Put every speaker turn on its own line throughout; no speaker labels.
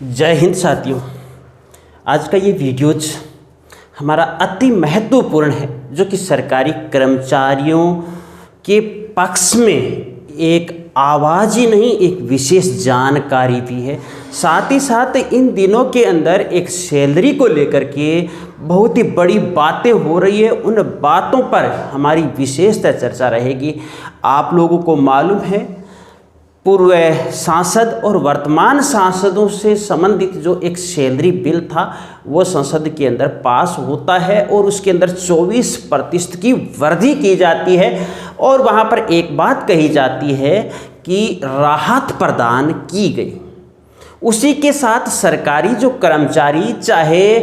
जय हिंद साथियों। आज का ये वीडियोज हमारा अति महत्वपूर्ण है, जो कि सरकारी कर्मचारियों के पक्ष में एक आवाज़ ही नहीं, एक विशेष जानकारी भी है। साथ ही साथ इन दिनों के अंदर एक सैलरी को लेकर के बहुत ही बड़ी बातें हो रही है। उन बातों पर हमारी विशेषतः चर्चा रहेगी। आप लोगों को मालूम है, पूर्व सांसद और वर्तमान सांसदों से संबंधित जो एक सैलरी बिल था वो संसद के अंदर पास होता है और उसके अंदर 24% की वृद्धि की जाती है। और वहाँ पर एक बात कही जाती है कि राहत प्रदान की गई। उसी के साथ सरकारी जो कर्मचारी, चाहे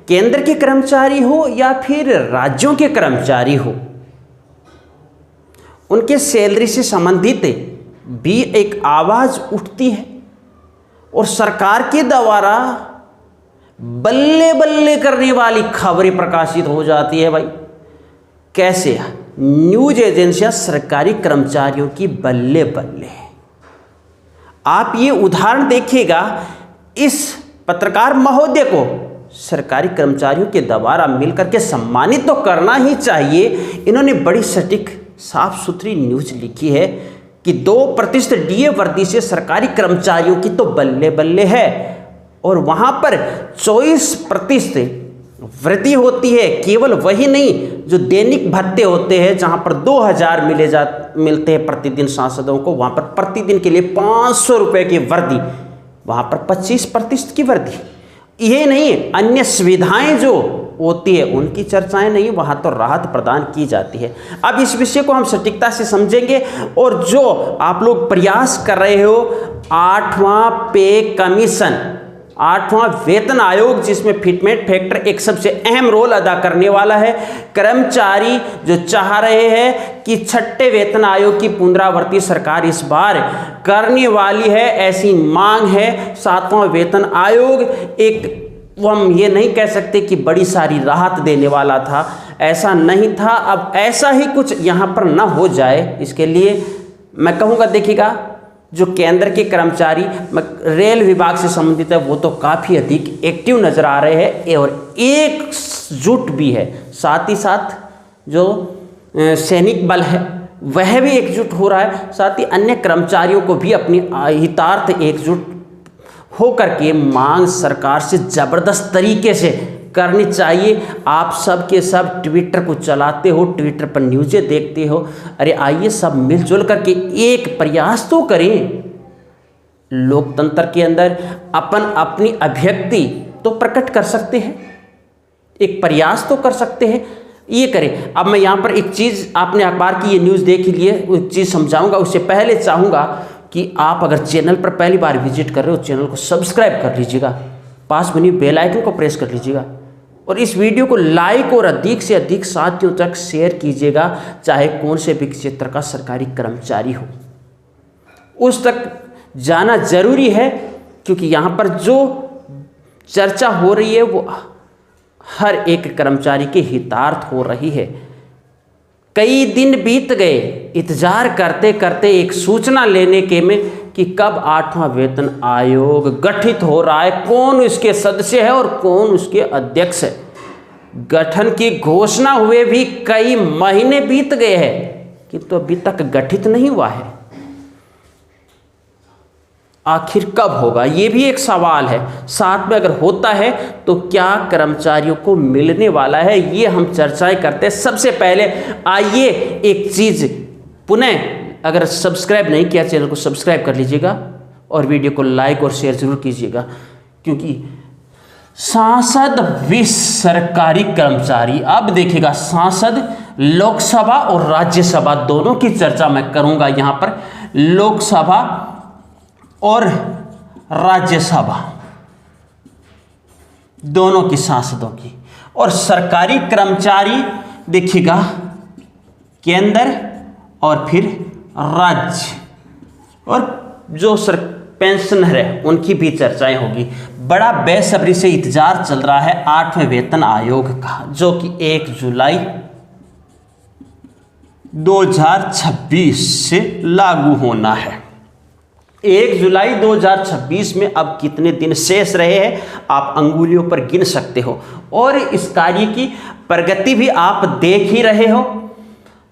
केंद्र के कर्मचारी हो या फिर राज्यों के कर्मचारी हो, उनके सैलरी से संबंधित भी एक आवाज़ उठती है और सरकार के द्वारा बल्ले बल्ले करने वाली खबरें प्रकाशित हो जाती है। भाई कैसे न्यूज़ एजेंसियां सरकारी कर्मचारियों की बल्ले बल्ले। आप ये उदाहरण देखिएगा, इस पत्रकार महोदय को सरकारी कर्मचारियों के द्वारा मिलकर के सम्मानित तो करना ही चाहिए। इन्होंने बड़ी सटीक साफ सुथरी न्यूज़ लिखी है कि 2% डीए वृद्धि से सरकारी कर्मचारियों की तो बल्ले बल्ले है और वहाँ पर 24% वृद्धि होती है। केवल वही नहीं, जो दैनिक भत्ते होते हैं, जहाँ पर 2000 मिलते हैं प्रतिदिन सांसदों को, वहाँ पर प्रतिदिन के लिए 500 रुपये की वृद्धि, वहाँ पर 25% की वृद्धि। ये नहीं, अन्य सुविधाएं जो होती है उनकी चर्चाएं नहीं, वहाँ तो राहत प्रदान की जाती है। अब इस विषय को हम सटीकता से समझेंगे। और जो आप लोग प्रयास कर रहे हो, 8वां पे कमीशन, 8वां वेतन आयोग, जिसमें फिटमेंट फैक्टर एक सबसे अहम रोल अदा करने वाला है। कर्मचारी जो चाह रहे हैं कि 6ठे वेतन आयोग की पुनरावृत्ति सरकार इस बार करने वाली है, ऐसी मांग है। 7वां वेतन आयोग एक, वो हम ये नहीं कह सकते कि बड़ी सारी राहत देने वाला था, ऐसा नहीं था। अब ऐसा ही कुछ यहाँ पर ना हो जाए, इसके लिए मैं कहूँगा, देखिएगा, जो केंद्र के कर्मचारी रेल विभाग से संबंधित है वो तो काफ़ी अधिक एक्टिव नज़र आ रहे हैं और एकजुट भी है। साथ ही साथ जो सैनिक बल है वह भी एकजुट हो रहा है। साथ ही अन्य कर्मचारियों को भी अपनी हितार्थ एकजुट हो करके मांग सरकार से ज़बरदस्त तरीके से करनी चाहिए। आप सब के सब ट्विटर को चलाते हो, ट्विटर पर न्यूज़ें देखते हो, अरे आइए सब मिलजुल करके एक प्रयास तो करें। लोकतंत्र के अंदर अपनी अभिव्यक्ति तो प्रकट कर सकते हैं, एक प्रयास तो कर सकते हैं, ये करें। अब मैं यहाँ पर एक चीज़, आपने अखबार की ये न्यूज़ देख लिए, एक चीज़ समझाऊंगा। उससे पहले चाहूँगा कि आप अगर चैनल पर पहली बार विजिट कर रहे हो, चैनल को सब्सक्राइब कर लीजिएगा, पास बनी बेल आइकन को प्रेस कर लीजिएगा और इस वीडियो को लाइक और अधिक से अधिक साथियों तक शेयर कीजिएगा। चाहे कौन से भी क्षेत्र का सरकारी कर्मचारी हो, उस तक जाना जरूरी है, क्योंकि यहाँ पर जो चर्चा हो रही है वो हर एक कर्मचारी के हितार्थ हो रही है। कई दिन बीत गए इंतजार करते करते एक सूचना लेने के में कि कब 8वां वेतन आयोग गठित हो रहा है, कौन उसके सदस्य है और कौन उसके अध्यक्ष है। गठन की घोषणा हुए भी कई महीने बीत गए हैं किंतु अभी तक गठित नहीं हुआ है। आखिर कब होगा, ये भी एक सवाल है। साथ में अगर होता है तो क्या कर्मचारियों को मिलने वाला है, ये हम चर्चाएं करते हैं। सबसे पहले आइए एक चीज़ पुनः, अगर सब्सक्राइब नहीं किया चैनल को सब्सक्राइब कर लीजिएगा और वीडियो को लाइक और शेयर जरूर कीजिएगा, क्योंकि सांसद विश सरकारी कर्मचारी। अब देखिएगा, सांसद लोकसभा और राज्यसभा दोनों की चर्चा मैं करूंगा यहाँ पर। लोकसभा और राज्यसभा दोनों की सांसदों की, और सरकारी कर्मचारी देखिएगा केंद्र और फिर राज्य, और जो पेंशनर है उनकी भी चर्चाएं होगी। बड़ा बेसब्री से इंतजार चल रहा है 8वें वेतन आयोग का, जो कि 1 जुलाई 2026 से लागू होना है। 1 जुलाई 2026 में अब कितने दिन शेष रहे हैं आप अंगुलियों पर गिन सकते हो, और इस कार्य की प्रगति भी आप देख ही रहे हो।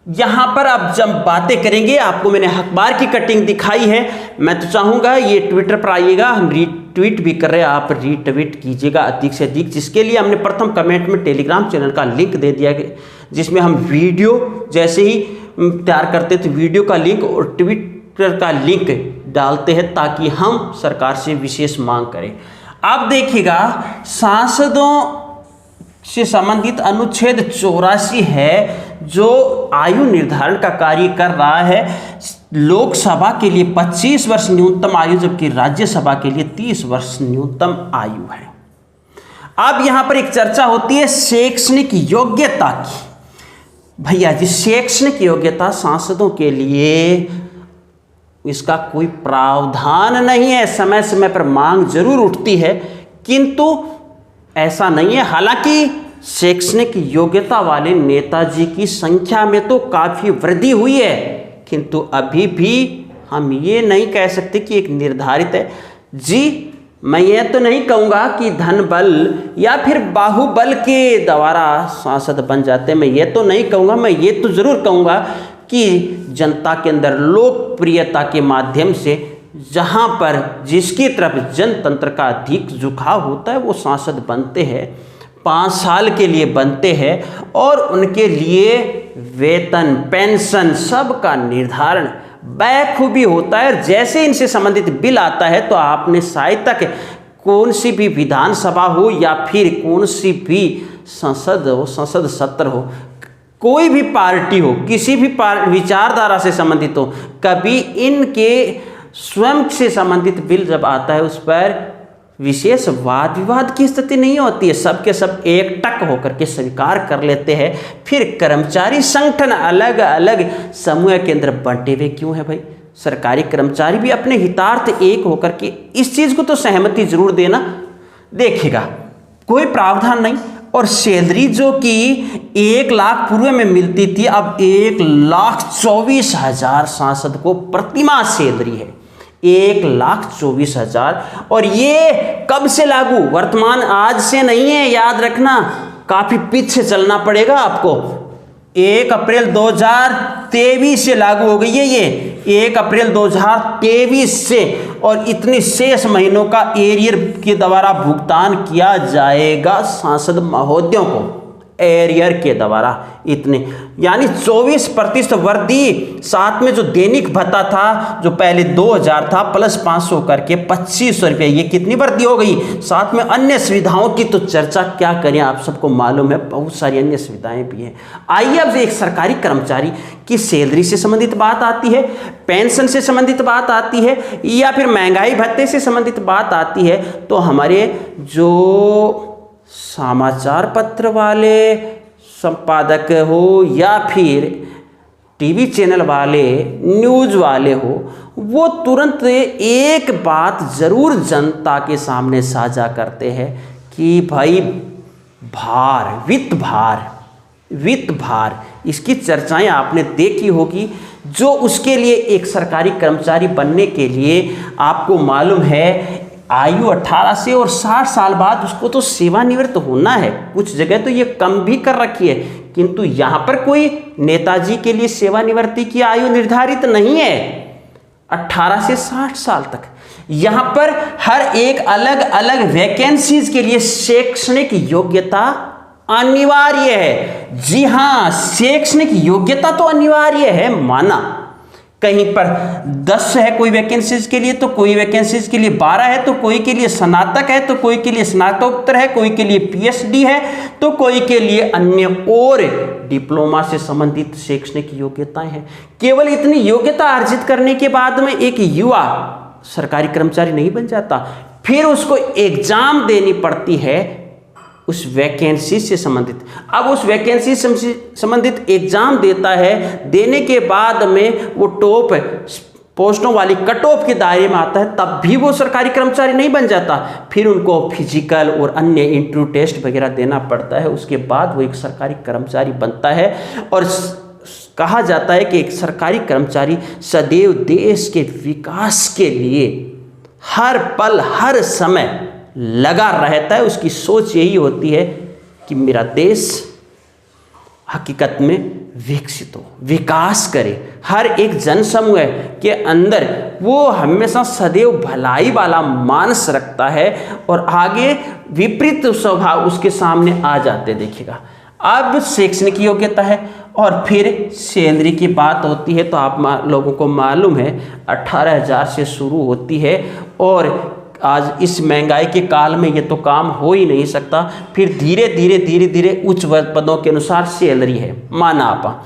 यहाँ पर अब जब बातें करेंगे, आपको मैंने अखबार की कटिंग दिखाई है, मैं तो चाहूँगा ये ट्विटर पर आइएगा, हम रीट्वीट भी कर रहे हैं, आप रीट्वीट कीजिएगा अधिक से अधिक, जिसके लिए हमने प्रथम कमेंट में टेलीग्राम चैनल का लिंक दे दिया गया, जिसमें हम वीडियो जैसे ही तैयार करते तो वीडियो का लिंक और ट्विटर का लिंक डालते हैं, ताकि हम सरकार से विशेष मांग करें। आप देखिएगा, सांसदों से संबंधित अनुच्छेद 84 है, जो आयु निर्धारण का कार्य कर रहा है। लोकसभा के लिए 25 वर्ष न्यूनतम आयु, जबकि राज्यसभा के लिए 30 वर्ष न्यूनतम आयु है। अब यहां पर एक चर्चा होती है शैक्षणिक योग्यता की। भैया जी, शैक्षणिक योग्यता सांसदों के लिए इसका कोई प्रावधान नहीं है। समय समय पर मांग जरूर उठती है, किंतु ऐसा नहीं है। हालांकि शैक्षणिक योग्यता वाले नेताजी की संख्या में तो काफ़ी वृद्धि हुई है, किंतु अभी भी हम ये नहीं कह सकते कि एक निर्धारित है। जी, मैं ये तो नहीं कहूँगा कि धन बल या फिर बाहुबल के द्वारा सांसद बन जाते हैं, मैं ये तो नहीं कहूँगा। मैं ये तो ज़रूर कहूँगा कि जनता के अंदर लोकप्रियता के माध्यम से, जहाँ पर जिसकी तरफ जनतंत्र का अधिक झुकाव होता है, वो सांसद बनते हैं, 5 साल के लिए बनते हैं, और उनके लिए वेतन, पेंशन सब का निर्धारण बखूबी होता है। जैसे इनसे संबंधित बिल आता है, तो आपने शायद तक कौन सी भी विधानसभा हो या फिर कौन सी भी संसद हो, संसद सत्र हो, कोई भी पार्टी हो, किसी भी विचारधारा से संबंधित हो, कभी इनके स्वयं से संबंधित बिल जब आता है, उस पर विशेष वाद विवाद की स्थिति नहीं होती है। सबके सब एकटक होकर के स्वीकार कर लेते हैं। फिर कर्मचारी संगठन अलग अलग समूह के अंदर बंटे हुए क्यों है भाई? सरकारी कर्मचारी भी अपने हितार्थ एक होकर के इस चीज़ को तो सहमति जरूर देना। देखिएगा, कोई प्रावधान नहीं, और सैलरी जो कि 1 लाख पूर्व में मिलती थी, अब 1,24,000 सांसद को प्रतिमाह सैलरी है, 1,24,000। और ये कब से लागू? वर्तमान आज से नहीं है, याद रखना, काफी पीछे चलना पड़ेगा आपको। 1 अप्रैल 2023 से लागू हो गई है ये, 1 अप्रैल 2023 से, और इतने शेष महीनों का एरियर के द्वारा भुगतान किया जाएगा सांसद महोदयों को, एरियर के द्वारा इतने, यानी 24% वृद्धि। साथ में जो दैनिक भत्ता था, जो पहले 2,000 था, प्लस 500 करके 2,500 रुपये, ये कितनी वृद्धि हो गई। साथ में अन्य सुविधाओं की तो चर्चा क्या करें, आप सबको मालूम है, बहुत सारी अन्य सुविधाएं भी हैं। आइए अब एक सरकारी कर्मचारी की सैलरी से संबंधित बात आती है, पेंशन से संबंधित बात आती है, या फिर महंगाई भत्ते से संबंधित बात आती है, तो हमारे जो समाचार पत्र वाले संपादक हो या फिर टीवी चैनल वाले, न्यूज़ वाले हो, वो तुरंत एक बात ज़रूर जनता के सामने साझा करते हैं कि भाई भार, वित्त भार, इसकी चर्चाएं आपने देखी होगी। जो उसके लिए एक सरकारी कर्मचारी बनने के लिए आपको मालूम है आयु 18 से और 60 साल बाद उसको तो सेवानिवृत्त होना है। कुछ जगह तो ये कम भी कर रखी है, किंतु यहाँ पर कोई नेताजी के लिए सेवानिवृत्ति की आयु निर्धारित नहीं है, 18 से 60 साल तक। यहाँ पर हर एक अलग अलग वैकेंसीज के लिए शैक्षणिक योग्यता अनिवार्य है। जी हाँ, शैक्षणिक योग्यता तो अनिवार्य है, माना। कहीं पर 10 है कोई वैकेंसीज के लिए, तो कोई वैकेंसीज के लिए 12 है, तो कोई के लिए स्नातक है, तो कोई के लिए स्नातकोत्तर है, कोई के लिए पीएचडी है, तो कोई के लिए अन्य और डिप्लोमा से संबंधित शैक्षणिक योग्यताएं हैं। केवल इतनी योग्यता अर्जित करने के बाद में एक युवा सरकारी कर्मचारी नहीं बन जाता, फिर उसको एग्जाम देनी पड़ती है उस वैकेंसी से संबंधित। अब उस वैकेंसी से संबंधित एग्जाम देता है, देने के बाद में वो टॉप पोस्टों वाली कट ऑफ के दायरे में आता है, तब भी वो सरकारी कर्मचारी नहीं बन जाता। फिर उनको फिजिकल और अन्य इंटरव्यू टेस्ट वगैरह देना पड़ता है, उसके बाद वो एक सरकारी कर्मचारी बनता है। और कहा जाता है कि एक सरकारी कर्मचारी सदैव देश के विकास के लिए हर पल हर समय लगा रहता है। उसकी सोच यही होती है कि मेरा देश हकीकत में विकसित हो, विकास करे। हर एक जनसमूह के अंदर वो हमेशा सदैव भलाई वाला मानस रखता है और आगे विपरीत स्वभाव उसके सामने आ जाते देखिएगा। अब शैक्षणिक योग्यता है और फिर सैलरी की बात होती है तो आप लोगों को मालूम है 18,000 से शुरू होती है और आज इस महंगाई के काल में ये तो काम हो ही नहीं सकता। फिर धीरे धीरे उच्च पदों के अनुसार सैलरी है, माना आप।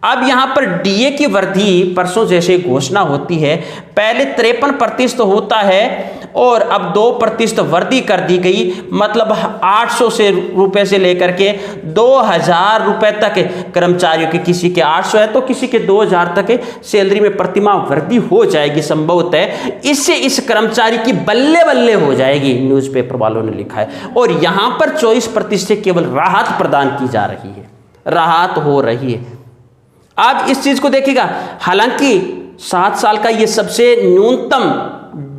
अब यहाँ पर डीए की वृद्धि परसों जैसे घोषणा होती है, पहले 53% होता है और अब 2% वृद्धि कर दी गई, मतलब 800 रुपये से लेकर के 2,000 रुपये तक कर्मचारियों के, किसी के 800 है तो किसी के 2,000 तक सैलरी में प्रतिमाह वृद्धि हो जाएगी संभवतः। इससे इस कर्मचारी की बल्ले बल्ले हो जाएगी, न्यूज़पेपर वालों ने लिखा है। और यहाँ पर 24% केवल राहत प्रदान की जा रही है, राहत हो रही है। आप इस चीज को देखिएगा, हालांकि 7 साल का ये सबसे न्यूनतम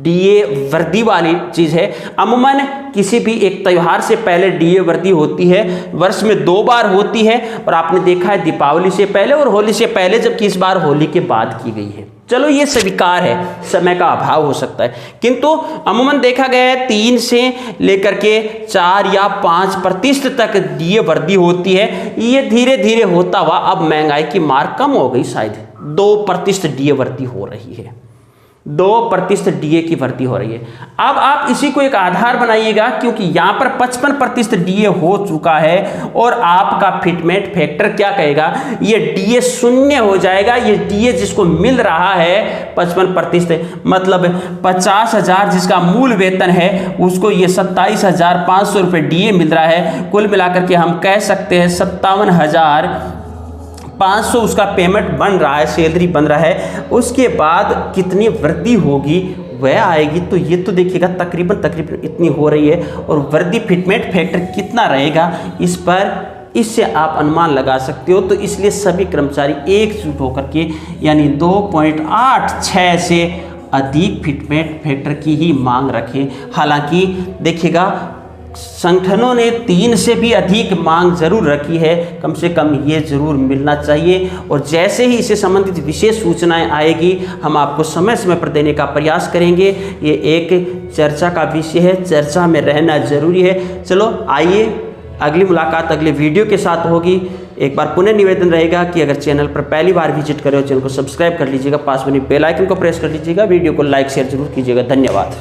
डीए वृद्धि वाली चीज है। अमूमन किसी भी एक त्यौहार से पहले डीए वृद्धि होती है, वर्ष में 2 बार होती है और आपने देखा है दीपावली से पहले और होली से पहले, जबकि इस बार होली के बाद की गई है। चलो ये स्वीकार है, समय का अभाव हो सकता है, किंतु अमूमन देखा गया है 3 से लेकर के 4 या 5% तक डीए वृद्धि होती है। ये धीरे धीरे होता हुआ अब महंगाई की मार कम हो गई, शायद 2% डीए वृद्धि हो रही है, 2% डीए की वृद्धि हो रही है। अब आप इसी को एक आधार बनाइएगा, क्योंकि यहाँ पर 55% डीए हो चुका है और आपका फिटमेंट फैक्टर क्या कहेगा, ये डीए 0 हो जाएगा। ये डीए जिसको मिल रहा है 55%, मतलब 50,000 जिसका मूल वेतन है उसको ये 27,500 रुपये डीए मिल रहा है। कुल मिलाकर के हम कह सकते हैं 57,500 उसका पेमेंट बन रहा है, सैलरी बन रहा है। उसके बाद कितनी वृद्धि होगी वह आएगी, तो ये तो देखिएगा तकरीबन इतनी हो रही है। और वृद्धि फिटमेंट फैक्टर कितना रहेगा इस पर, इससे आप अनुमान लगा सकते हो। तो इसलिए सभी कर्मचारी एकजुट होकर के यानी 2.86 से अधिक फिटमेंट फैक्टर की ही मांग रखें। हालांकि देखिएगा संगठनों ने 3 से भी अधिक मांग जरूर रखी है, कम से कम ये जरूर मिलना चाहिए। और जैसे ही इससे संबंधित विशेष सूचनाएं आएगी हम आपको समय समय पर देने का प्रयास करेंगे। ये एक चर्चा का विषय है, चर्चा में रहना जरूरी है। चलो आइए, अगली मुलाकात अगले वीडियो के साथ होगी। एक बार पुनः निवेदन रहेगा कि अगर चैनल पर पहली बार विजिट करें तो चैनल को सब्सक्राइब कर लीजिएगा, पास बनी बेल आइकन को प्रेस कर लीजिएगा, वीडियो को लाइक शेयर जरूर कीजिएगा। धन्यवाद।